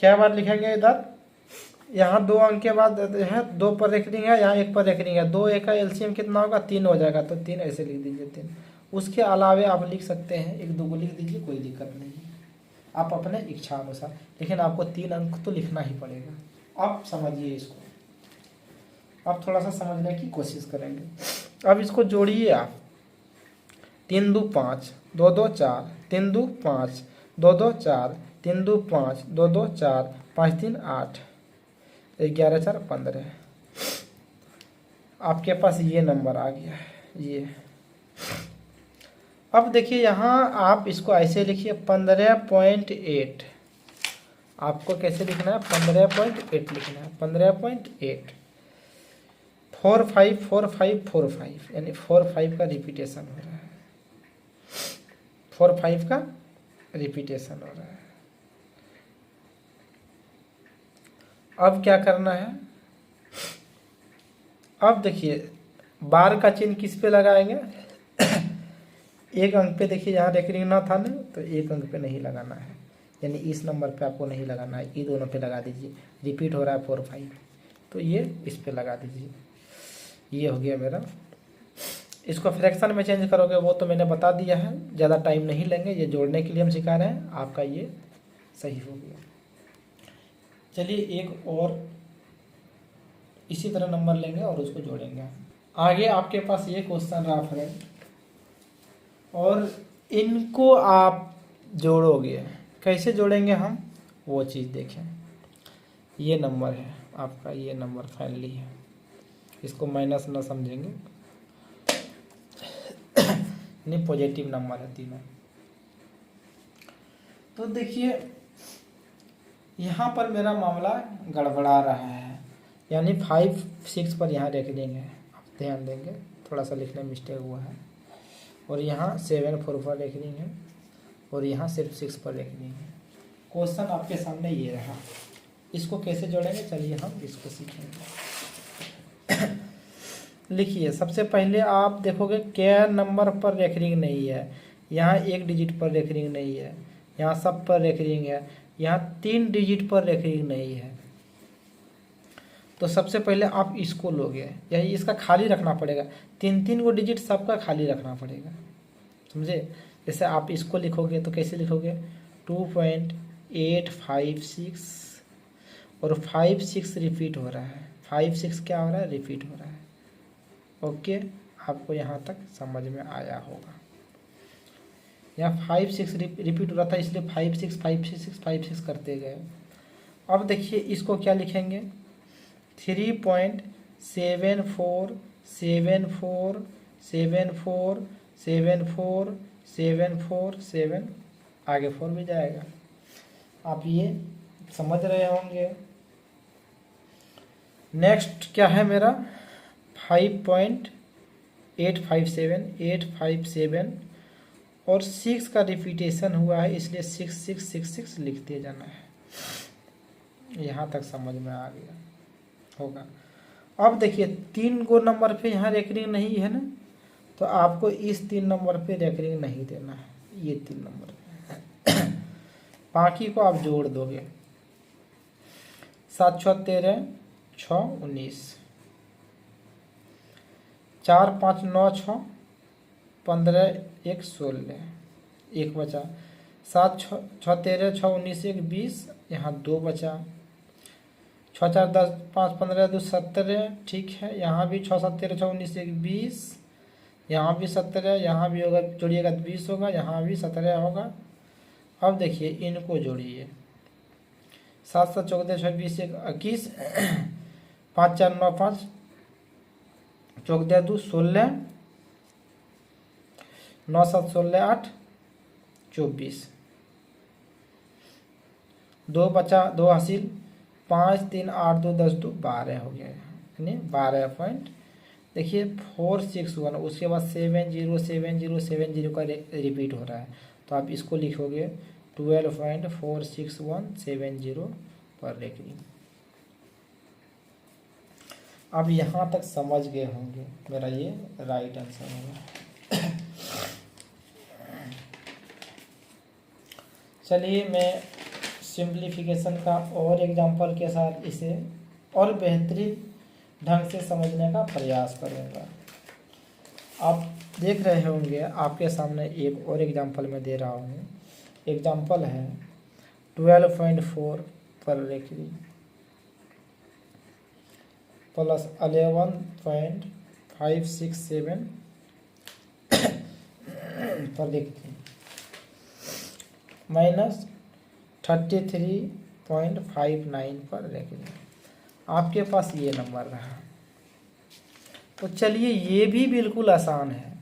क्या बार लिखेंगे इधर, यहाँ 2 अंक के बाद है 2 पर रेकरिंग है, यहाँ 1 पर रेकरिंग है, 2 1 का एलसीएम कितना होगा 3 हो जाएगा, तो 3 ऐसे लिख दीजिए 3। उसके अलावे आप लिख सकते हैं 1 2 को लिख दीजिए, कोई दिक्कत नहीं है, आप अपने इच्छा अनुसार, लेकिन आपको 3 अंक तो लिखना ही पड़ेगा। आप समझिए इसको, आप थोड़ा सा समझने की कोशिश करेंगे। अब इसको जोड़िए आप, 3 2 5 2 2 4 3 2 5 2 2 4 3 2 5 2 2 4 5 3 8 11 4 15। आपके पास ये नंबर आ गया है ये। अब देखिए यहाँ आप इसको ऐसे लिखिए 15.8, आपको कैसे लिखना है 15.8 लिखना है, 15.8 4 5 4 5 4 5, यानी 4 5 का रिपीटेशन हो रहा है, 4 5 का रिपीटेशन हो रहा है। अब क्या करना है, अब देखिए बार का चिन्ह किस पे लगाएंगे एक अंक पे, देखिए यहाँ रेकरिंग ना था ना, तो एक अंक पे नहीं लगाना है, यानी इस नंबर पे आपको नहीं लगाना है, ये दोनों पे लगा दीजिए। रिपीट हो रहा है 4 5, तो ये इस पे लगा दीजिए। ये हो गया मेरा। इसको फ्रैक्शन में चेंज करोगे वो तो मैंने बता दिया है, ज़्यादा टाइम नहीं लेंगे, ये जोड़ने के लिए हम सिखा रहे हैं, आपका ये सही हो गया। चलिए एक और इसी तरह नंबर लेंगे और उसको जोड़ेंगे। आगे आपके पास ये क्वेश्चन रहा फ्रेंड, और इनको आप जोड़ोगे, कैसे जोड़ेंगे हम वो चीज़ देखें। ये नंबर है आपका, ये नंबर फाइनली है, इसको माइनस ना समझेंगे, नहीं पॉजिटिव नंबर है तीनों। तो देखिए यहाँ पर मेरा मामला गड़बड़ा रहा है, यानी 5 6 पर यहाँ रेकरिंग है, आप ध्यान देंगे, थोड़ा सा लिखने में मिस्टेक हुआ है, और यहाँ 7 4 पर रेकरिंग है, और यहाँ सिर्फ 6 पर रेकरिंग है। क्वेश्चन आपके सामने ये रहा, इसको कैसे जोड़ेंगे चलिए हम इसको सीखेंगे। लिखिए सबसे पहले आप देखोगे क्या नंबर पर रेकरिंग नहीं है, यहाँ 1 डिजिट पर रेकरिंग नहीं है, यहाँ सब पर रेकरिंग है, यहाँ 3 डिजिट पर रेकरिंग नहीं है। तो सबसे पहले आप इसको लोगे, यानी इसका खाली रखना पड़ेगा, 3 3 को डिजिट सबका खाली रखना पड़ेगा, समझे। जैसे आप इसको लिखोगे तो कैसे लिखोगे 2.856, और 5 6 रिपीट हो रहा है, 5 6 क्या हो रहा है रिपीट हो रहा है। ओके, आपको यहाँ तक समझ में आया होगा। यहाँ 5 6 रिपीट हो रहा था, इसलिए 5 6 5 6 5 6 करते गए। अब देखिए इसको क्या लिखेंगे 3.74 74 74 74 74 7, आगे 4 भी जाएगा, आप ये समझ रहे होंगे। नेक्स्ट क्या है मेरा 5.857 857, और 6 का रिपीटेशन हुआ है, इसलिए 6 6 6 6 लिखते जाना है। यहाँ तक समझ में आ गया होगा। अब देखिए 3 गो नंबर पे यहाँ रेकरिंग नहीं है ना, तो आपको इस 3 नंबर पे रेकरिंग नहीं देना है, ये 3 नंबर पे बाकी को आप जोड़ दोगे, 7 6 13 6 19, 4 5 9 6 15 1 16, 1 बचा, 7 6 13 6 19 1 20, यहाँ 2 बचा, 6 4 10 5 15 2 17, ठीक है, यहाँ भी 6 7 13 6 19 1 20, यहाँ भी 17, यहाँ भी होगा, जोड़िएगा तो 20 होगा, यहाँ भी 17 होगा। अब देखिए इनको जोड़िए, 7 7 14 26 1 21, 5 4 9 5 14 2 16, 9 7 16 8 24, 2 बचा, 2 हासिल, 5 3 8 2 10 2 12 हो गया, यानी 12 पॉइंट। देखिए 461, उसके बाद 707070 का रिपीट हो रहा है, तो आप इसको लिखोगे 12.46170 पर रेकरिंग। अब यहाँ तक समझ गए होंगे, मेरा ये राइट आंसर होगा। चलिए मैं सिंप्लीफिकेशन का और एग्जांपल के साथ इसे और बेहतरीन ढंग से समझने का प्रयास करूँगा। आप देख रहे होंगे, आपके सामने एक और एग्जांपल मैं दे रहा हूँ। एग्जांपल है 12.4 पर रेकरिंग प्लस 11.567 पर रेकरिंग माइनस 33.59 पर रेकरिंग। आपके पास ये नंबर रहा। तो चलिए ये भी बिल्कुल आसान है,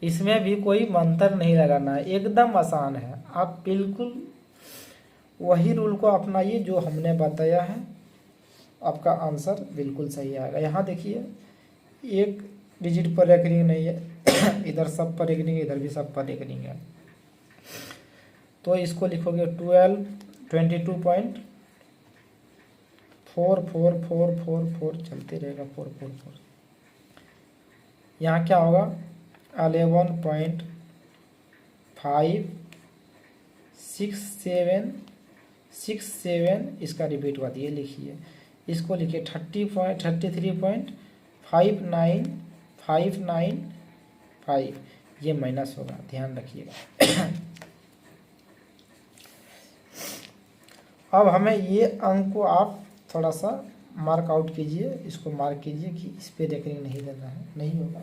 इसमें भी कोई मंत्र नहीं लगाना है, एकदम आसान है। आप बिल्कुल वही रूल को अपनाइए जो हमने बताया है, आपका आंसर बिल्कुल सही आएगा। यहाँ देखिए एक डिजिट पर रेकरिंग नहीं है, इधर सब पर रेकरिंग है, इधर भी सब पर रेकरिंग है। तो इसको लिखोगे 22.44444 चलते रहेगा 444। यहाँ क्या होगा 11.567 इसका रिपीट हुआ, ये लिखिए। इसको लिखिए 33.59595, ये माइनस होगा, ध्यान रखिएगा। अब हमें ये अंक को आप थोड़ा सा मार्क आउट कीजिए, इसको मार्क कीजिए कि इस पे रेकरिंग नहीं देना है, नहीं होगा।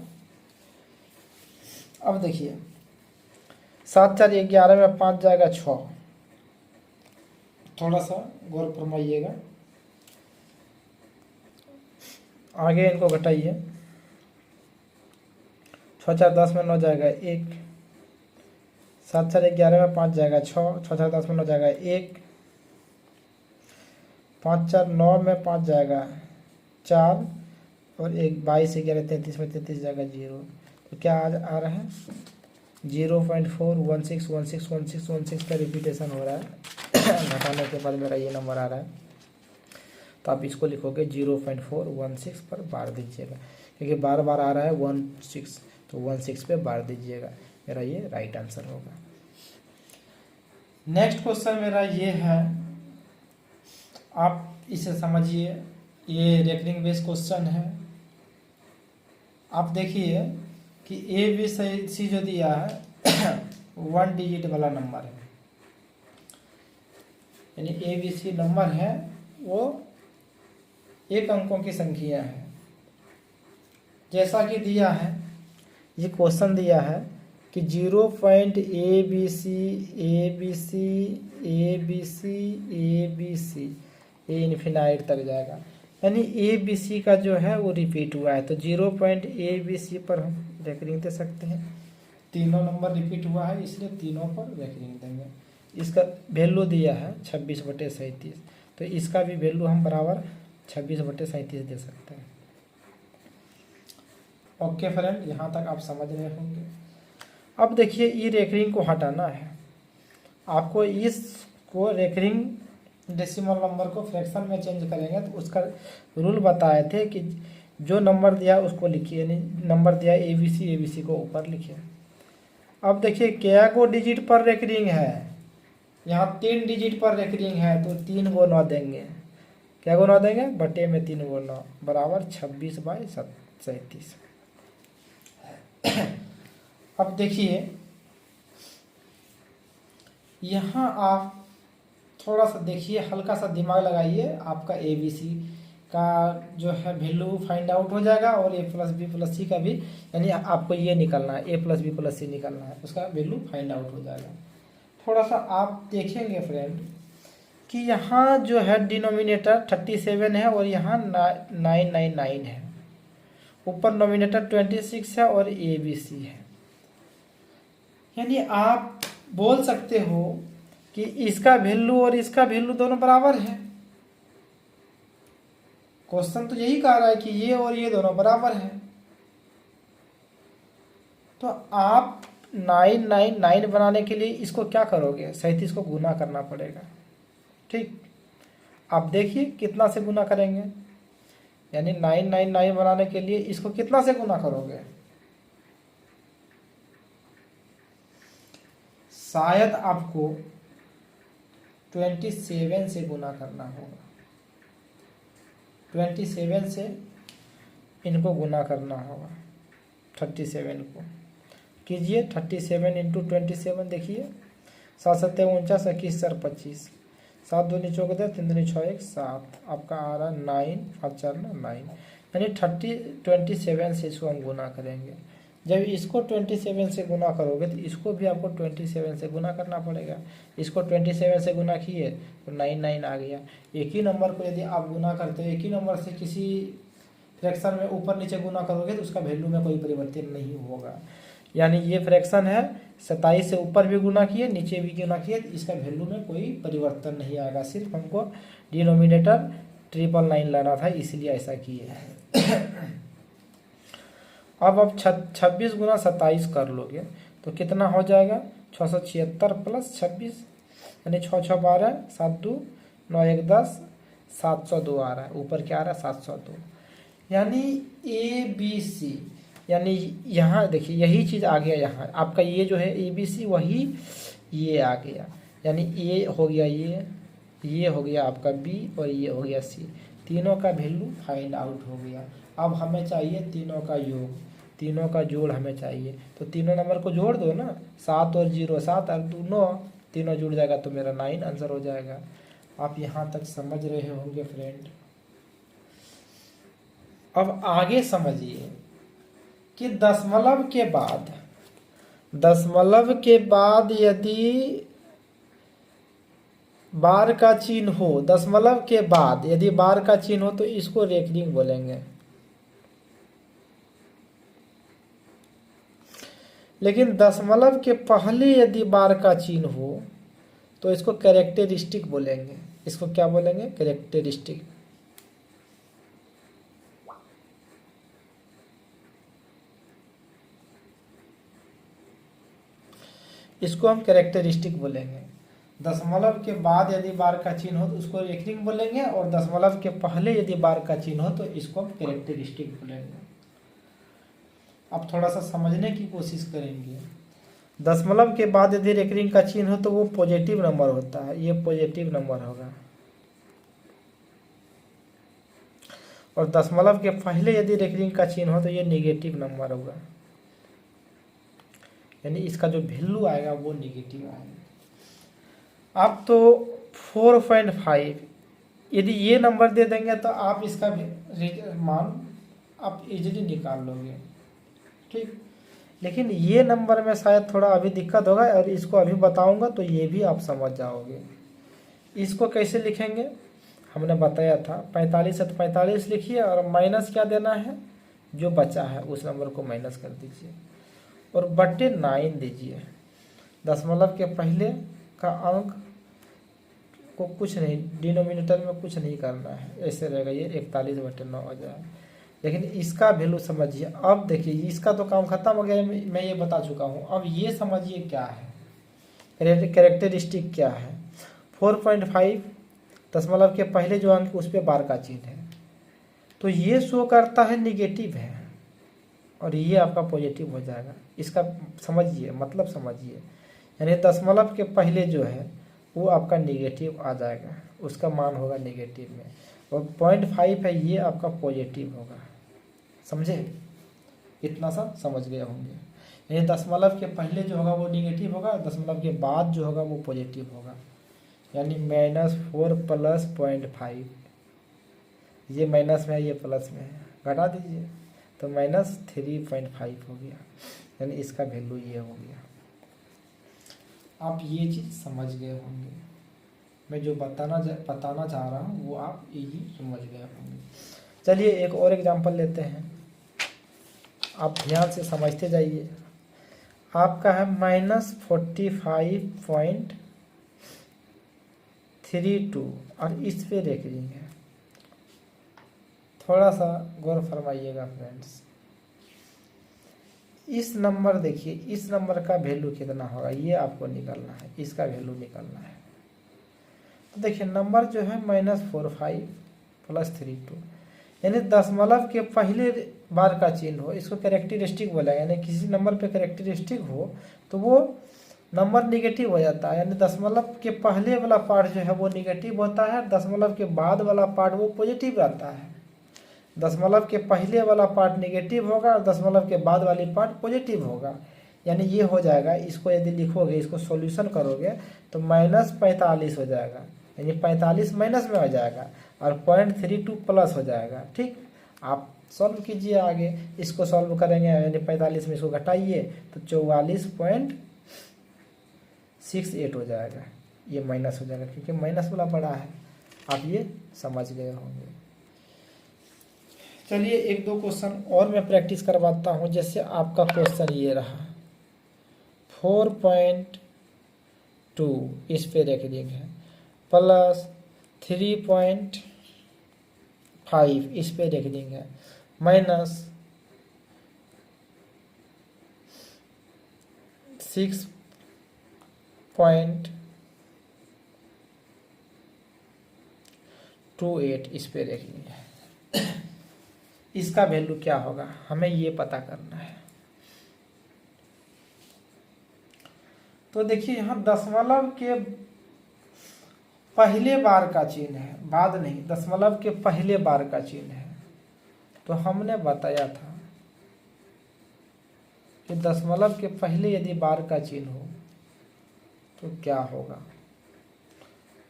अब देखिए 7 4 11 में 5 जाएगा 6, थोड़ा सा गौर फरमाइएगा। आगे इनको घटाइए, 6 4 10 में 9 जाएगा 1, 7 4 11 में 5 जाएगा 6, 6 4 10 में 9 जाएगा 1, 5 4 9 में 5 जाएगा 4, और 1 22 11 33 में 33 जाएगा 0। तो क्या आ रहा है 0.416161616 का रिपीटेशन हो रहा है। घटाने के बाद मेरा ये नंबर आ रहा है, तो आप इसको लिखोगे 0.416 पर बार दीजिएगा, क्योंकि बार बार आ रहा है 16, तो 16 पे बार दीजिएगा, मेरा ये राइट आंसर होगा। नेक्स्ट क्वेश्चन मेरा ये है, आप इसे समझिए, ये रेकरिंग बेस्ड क्वेश्चन है। आप देखिए कि ABC जो दिया है 1 डिजिट वाला नंबर है, यानी ABC नंबर है वो एक अंकों की संख्या है। जैसा कि दिया है, ये क्वेश्चन दिया है कि 0.ABC ये इन्फिनाइट तक जाएगा, यानी ABC का जो है वो रिपीट हुआ है। तो 0.ABC पर हम रेकरिंग दे सकते हैं, तीनों नंबर रिपीट हुआ है इसलिए तीनों पर रेकरिंग देंगे। इसका वैल्यू दिया है 26/37, तो इसका भी वैल्यू हम बराबर 26/37 दे सकते हैं। ओके फ्रेंड, यहाँ तक आप समझ रहे होंगे। अब देखिए ई रेकरिंग को हटाना है आपको, इसको रेकरिंग डेसिमल नंबर को फ्रैक्शन में चेंज करेंगे, तो उसका रूल बताए थे कि जो नंबर दिया उसको लिखिए, यानी नंबर दिया ABC को ऊपर लिखिए। अब देखिए क्या को डिजिट पर रेकरिंग है, यहाँ 3 डिजिट पर रेकरिंग है, तो 3 को 9 देंगे। क्या को 9 देंगे, बटे में 3 को 9 बराबर 26/37। अब देखिए यहाँ आप थोड़ा सा देखिए, हल्का सा दिमाग लगाइए, आपका ABC का जो है वैल्यू फाइंड आउट हो जाएगा, और A+B+C का भी, यानी आपको ये निकलना है A+B+C निकलना है, उसका वैल्यू फाइंड आउट हो जाएगा। थोड़ा सा आप देखेंगे फ्रेंड कि यहाँ जो है डिनोमिनेटर 37 है और यहाँ 999 है, ऊपर नोमिनेटर 26 है और ABC है। यानी आप बोल सकते हो कि इसका वैल्यू और इसका वैल्यू दोनों बराबर है। क्वेश्चन तो यही कह रहा है कि ये और ये दोनों बराबर है। तो आप 999 बनाने के लिए इसको क्या करोगे, 37 को गुना करना पड़ेगा। ठीक, आप देखिए कितना से गुना करेंगे, यानी 999 बनाने के लिए इसको कितना से गुना करोगे। शायद आपको 27 से गुना करना होगा। 27 से इनको गुना करना होगा, 37 को कीजिए। 37 इंटू 27 देखिए, 7 सत्ते 49, 21 4 25, 7 दूनी 14, 3 दूनी 6 1 7, आपका आ रहा 9, 5 4 9, यानी 27 से इसको हम गुना करेंगे। जब इसको 27 से गुना करोगे तो इसको भी आपको 27 से गुना करना पड़ेगा। इसको 27 से गुना किए तो 99 आ गया। एक ही नंबर को यदि आप गुना करते हो, एक ही नंबर से किसी फ्रैक्शन में ऊपर नीचे गुना करोगे तो उसका वैल्यू में कोई परिवर्तन नहीं होगा। यानी ये फ्रैक्शन है, 27 से ऊपर भी गुना किए नीचे भी गुना किए, इसका वैल्यू में कोई परिवर्तन नहीं आएगा। सिर्फ हमको डिनोमिनेटर 999 लाना था, इसलिए ऐसा किए हैं। अब आप 26 गुना 27 कर लोगे तो कितना हो जाएगा, 676 प्लस 26, यानी 6 6 12, 7 2 9 1 10, 702 आ रहा है। ऊपर क्या आ रहा है, 702। यानी ABC, यानी यहाँ देखिए यही चीज़ आ गया। यहाँ आपका ये जो है ABC, वही ये आ गया। यानी A हो गया, ये हो गया आपका B, और ये हो गया C। तीनों का वैल्यू फाइंड आउट हो गया। अब हमें चाहिए तीनों का योग, तीनों का जोड़ हमें चाहिए। तो तीनों नंबर को जोड़ दो ना, 7 और 0, 7 और 2 9, तीनों जुड़ जाएगा तो मेरा 9 आंसर हो जाएगा। आप यहाँ तक समझ रहे होंगे फ्रेंड। अब आगे समझिए कि दशमलव के बाद यदि बार का चिन्ह हो, दशमलव के बाद यदि बार का चिन्ह हो तो इसको रेकरिंग बोलेंगे। लेकिन दशमलव के पहले यदि बार का चिन्ह हो तो इसको कैरेक्टरिस्टिक बोलेंगे। इसको क्या बोलेंगे, कैरेक्टरिस्टिक। इसको हम कैरेक्टरिस्टिक बोलेंगे। दशमलव के बाद यदि बार का चिन्ह हो तो उसको रेकरिंग बोलेंगे, और दशमलव के पहले यदि बार का चिन्ह हो तो इसको हम कैरेक्टरिस्टिक बोलेंगे। अब थोड़ा सा समझने की कोशिश करेंगे। दशमलव के बाद यदि रेकरिंग का चिन्ह हो तो वो पॉजिटिव नंबर होता है, ये पॉजिटिव नंबर होगा। और दशमलव के पहले यदि रेकरिंग का चिन्ह हो तो ये नेगेटिव नंबर होगा, यानी इसका जो वैल्यू आएगा वो नेगेटिव आएगा। अब तो 4.5 यदि ये नंबर दे देंगे तो आप इसका मान आप इजीली निकाल लोगे। ठीक, लेकिन ये नंबर में शायद थोड़ा अभी दिक्कत होगा, और इसको अभी बताऊंगा तो ये भी आप समझ जाओगे। इसको कैसे लिखेंगे हमने बताया था, 45 है तो 45 लिखिए, और माइनस क्या देना है, जो बचा है उस नंबर को माइनस कर दीजिए, और बटे 9 दीजिए। दशमलव के पहले का अंक को कुछ नहीं, डिनोमिनेटर में कुछ नहीं करना है, ऐसे रहेगा, ये 41/9 हो जाए। लेकिन इसका वैल्यू समझिए। अब देखिए इसका तो काम खत्म हो गया, मैं ये बता चुका हूँ। अब ये समझिए क्या है, कैरेक्टरिस्टिक क्या है। 4.5 दशमलव के पहले जो अंक उस पर बार का चिन्ह है, तो ये शो करता है निगेटिव है, और ये आपका पॉजिटिव हो जाएगा। इसका समझिए, मतलब समझिए, यानी दशमलव के पहले जो है वो आपका निगेटिव आ जाएगा, उसका मान होगा निगेटिव में, और 0.5 है ये आपका पॉजिटिव होगा। समझे, इतना सा समझ गए होंगे। यानी दशमलव के पहले जो होगा वो निगेटिव होगा, दशमलव के बाद जो होगा वो पॉजिटिव होगा। यानी -4 प्लस 0.5, ये माइनस में है ये प्लस में है, घटा दीजिए तो -3.5 हो गया, यानी इसका वैल्यू ये हो गया। आप ये चीज़ समझ गए होंगे, मैं जो बताना चाह रहा हूँ वो आप इजी समझ गए होंगे। चलिए एक और एग्जांपल लेते हैं, आप ध्यान से समझते जाइए। आपका है -45.5 32 और इस पे रेखिंग है। थोड़ा सा गौर फरमाइएगा फ्रेंड्स, इस नंबर देखिए, इस नंबर का वैल्यू कितना होगा ये आपको निकालना है, इसका वैल्यू निकालना है। तो देखिए नंबर जो है -45 + 32, यानी दशमलव के पहले बार का चिन्ह हो, इसको कैरेक्टरिस्टिक बोला, यानी किसी नंबर पे कैरेक्टरिस्टिक हो तो वो नंबर निगेटिव हो जाता है, यानी दशमलव के पहले वाला पार्ट जो है वो निगेटिव होता है, दशमलव के बाद वाला पार्ट वो पॉजिटिव रहता है। दशमलव के पहले वाला पार्ट निगेटिव होगा और दशमलव के बाद वाली पार्ट पॉजिटिव होगा, यानी ये हो जाएगा। इसको यदि लिखोगे, इसको सॉल्यूशन करोगे तो -45 हो जाएगा, यानी 45 माइनस में हो जाएगा और 0.32 प्लस हो जाएगा। ठीक, आप सॉल्व कीजिए आगे, इसको सॉल्व करेंगे यानी 45 में इसको घटाइए तो 44.68 हो जाएगा, ये माइनस हो जाएगा क्योंकि माइनस वाला बड़ा है। आप ये समझ गए होंगे। चलिए एक दो क्वेश्चन और मैं प्रैक्टिस करवाता हूँ। जैसे आपका क्वेश्चन ये रहा 4.2 इस पे रख देंगे प्लस 3.5 इस पे रख देंगे माइनस 6.28 इस पे रख देंगे। इसका वैल्यू क्या होगा हमें ये पता करना है। तो देखिए यहाँ दशमलव के पहले बार का चिन्ह है, बाद नहीं, दशमलव के पहले बार का चिन्ह है। तो हमने बताया था कि दशमलव के पहले यदि बार का चिन्ह हो तो क्या होगा,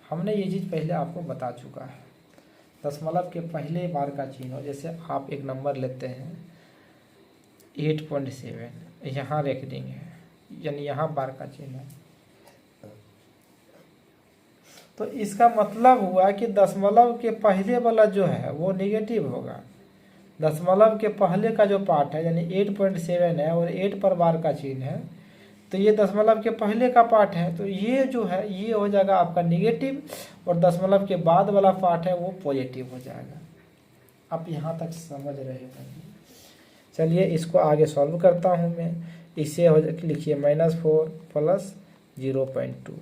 हमने ये चीज़ पहले आपको बता चुका है। दशमलव के पहले बार का चिन्ह हो, जैसे आप एक नंबर लेते हैं 8.7, यहाँ रख देंगे, यानी यहाँ बार का चिन्ह है। तो इसका मतलब हुआ कि दशमलव के पहले वाला जो है वो नेगेटिव होगा। दशमलव के पहले का जो पार्ट है यानी 8.7 है और 8 पर बार का चिन्ह है, तो ये दशमलव के पहले का पार्ट है, तो ये जो है ये हो जाएगा आपका नेगेटिव और दशमलव के बाद वाला पार्ट है वो पॉजिटिव हो जाएगा। आप यहाँ तक समझ रहे हैं। चलिए इसको आगे सॉल्व करता हूँ मैं। इसे हो लिखिए -4 + 0.2,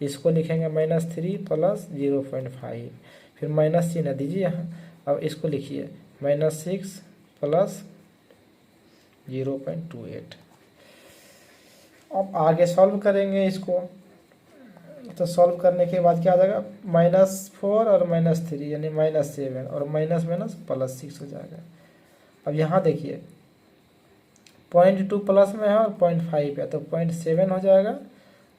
इसको लिखेंगे -3 + 0.5, फिर माइनस चिन्ह दीजिए यहाँ। अब इसको लिखिए -6 + 0.28। अब आगे सॉल्व करेंगे इसको, तो सॉल्व करने के बाद क्या आ जाएगा -4 और -3 यानी -7 और माइनस +6 हो जाएगा। अब यहाँ देखिए 0.2 प्लस में है और 0.5 है तो 0.7 हो जाएगा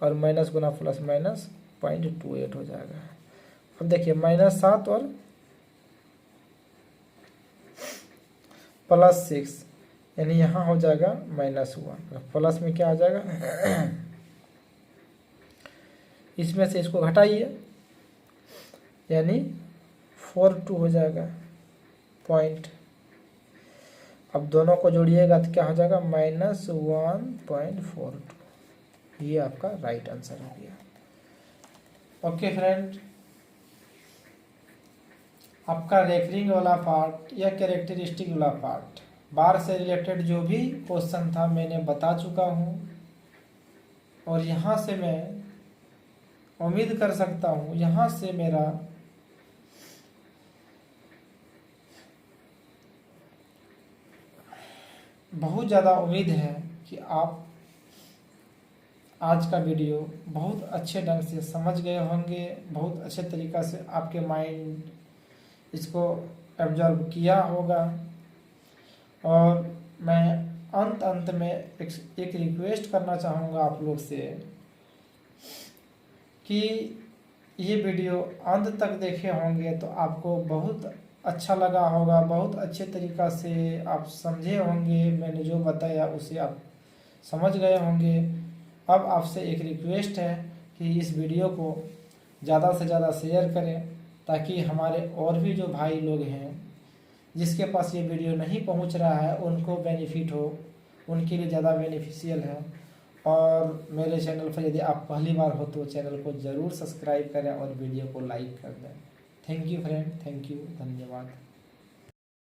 और माइनस गुना प्लस माइनस 0.28 हो जाएगा। अब देखिए -7 और +6 यानी यहाँ हो जाएगा -1, प्लस में क्या आ जाएगा इसमें से इसको घटाइए यानी 42 हो जाएगा पॉइंट। अब दोनों को जोड़िएगा तो क्या हो जाएगा -1.42। ये आपका राइट आंसर हो गया। ओके फ्रेंड, आपका रेकरिंग वाला पार्ट या कैरेक्टरिस्टिक वाला पार्ट, बार से रिलेटेड जो भी क्वेश्चन था मैंने बता चुका हूँ और यहाँ से मैं उम्मीद कर सकता हूँ, यहाँ से मेरा बहुत ज़्यादा उम्मीद है कि आप आज का वीडियो बहुत अच्छे ढंग से समझ गए होंगे, बहुत अच्छे तरीक़ा से आपके माइंड इसको एब्जॉर्ब किया होगा। और मैं अंत में एक रिक्वेस्ट करना चाहूँगा आप लोग से कि ये वीडियो अंत तक देखे होंगे तो आपको बहुत अच्छा लगा होगा, बहुत अच्छे तरीक़ा से आप समझे होंगे, मैंने जो बताया उसे आप समझ गए होंगे। अब आपसे एक रिक्वेस्ट है कि इस वीडियो को ज़्यादा से ज़्यादा शेयर करें ताकि हमारे और भी जो भाई लोग हैं जिसके पास ये वीडियो नहीं पहुंच रहा है उनको बेनिफिट हो, उनके लिए ज़्यादा बेनिफिशियल है। और मेरे चैनल पर यदि आप पहली बार हो तो चैनल को ज़रूर सब्सक्राइब करें और वीडियो को लाइक कर दें। Thank you friend, thank you, धन्यवाद।